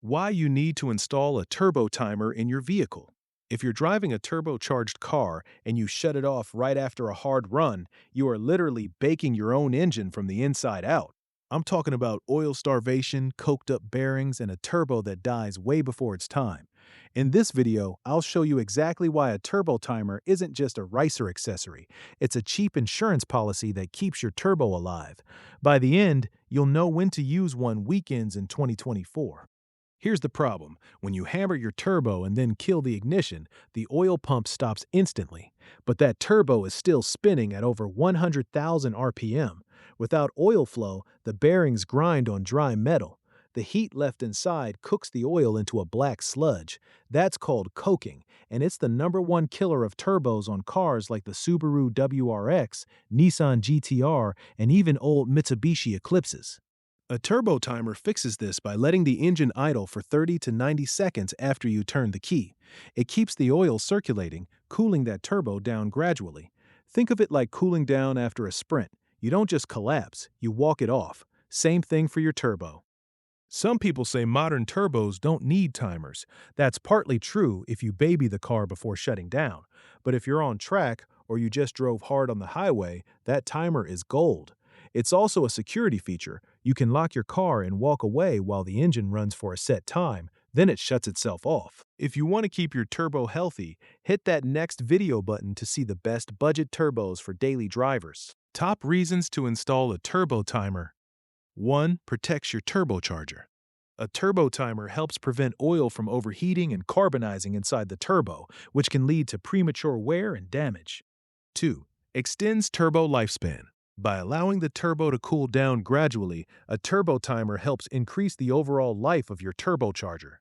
Why you need to install a turbo timer in your vehicle. If you're driving a turbocharged car and you shut it off right after a hard run, you are literally baking your own engine from the inside out. I'm talking about oil starvation, coked up bearings, and a turbo that dies way before its time. In this video, I'll show you exactly why a turbo timer isn't just a ricer accessory. It's a cheap insurance policy that keeps your turbo alive. By the end, you'll know when to use one weekends in 2024. Here's the problem. When you hammer your turbo and then kill the ignition, the oil pump stops instantly. But that turbo is still spinning at over 100,000 RPM. Without oil flow, the bearings grind on dry metal. The heat left inside cooks the oil into a black sludge. That's called coking, and it's the #1 killer of turbos on cars like the Subaru WRX, Nissan GTR, and even old Mitsubishi Eclipses. A turbo timer fixes this by letting the engine idle for 30 to 90 seconds after you turn the key. It keeps the oil circulating, cooling that turbo down gradually. Think of it like cooling down after a sprint. You don't just collapse, you walk it off. Same thing for your turbo. Some people say modern turbos don't need timers. That's partly true if you baby the car before shutting down. But if you're on track or you just drove hard on the highway, that timer is gold. It's also a security feature. You can lock your car and walk away while the engine runs for a set time, then it shuts itself off. If you want to keep your turbo healthy, hit that next video button to see the best budget turbos for daily drivers. Top reasons to install a turbo timer. 1. Protects your turbocharger. A turbo timer helps prevent oil from overheating and carbonizing inside the turbo, which can lead to premature wear and damage. 2. Extends turbo lifespan. By allowing the turbo to cool down gradually, a turbo timer helps increase the overall life of your turbocharger.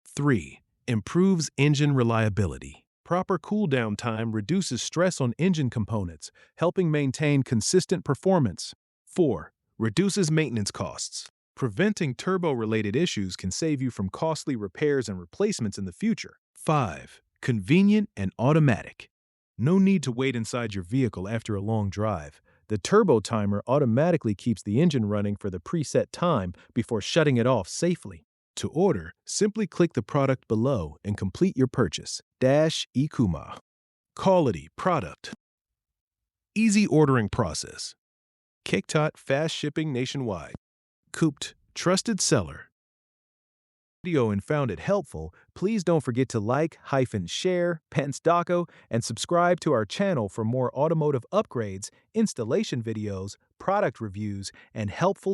3. Improves engine reliability. Proper cool down time reduces stress on engine components, helping maintain consistent performance. 4. Reduces maintenance costs. Preventing turbo-related issues can save you from costly repairs and replacements in the future. 5. Convenient and automatic. No need to wait inside your vehicle after a long drive. The turbo timer automatically keeps the engine running for the preset time before shutting it off safely. To order, simply click the product below and complete your purchase. Ikuma. Quality product. Easy ordering process. Kicktot fast shipping nationwide. Cooped, trusted seller. Video and found it helpful, please don't forget to share, Pensdoco, and subscribe to our channel for more automotive upgrades, installation videos, product reviews, and helpful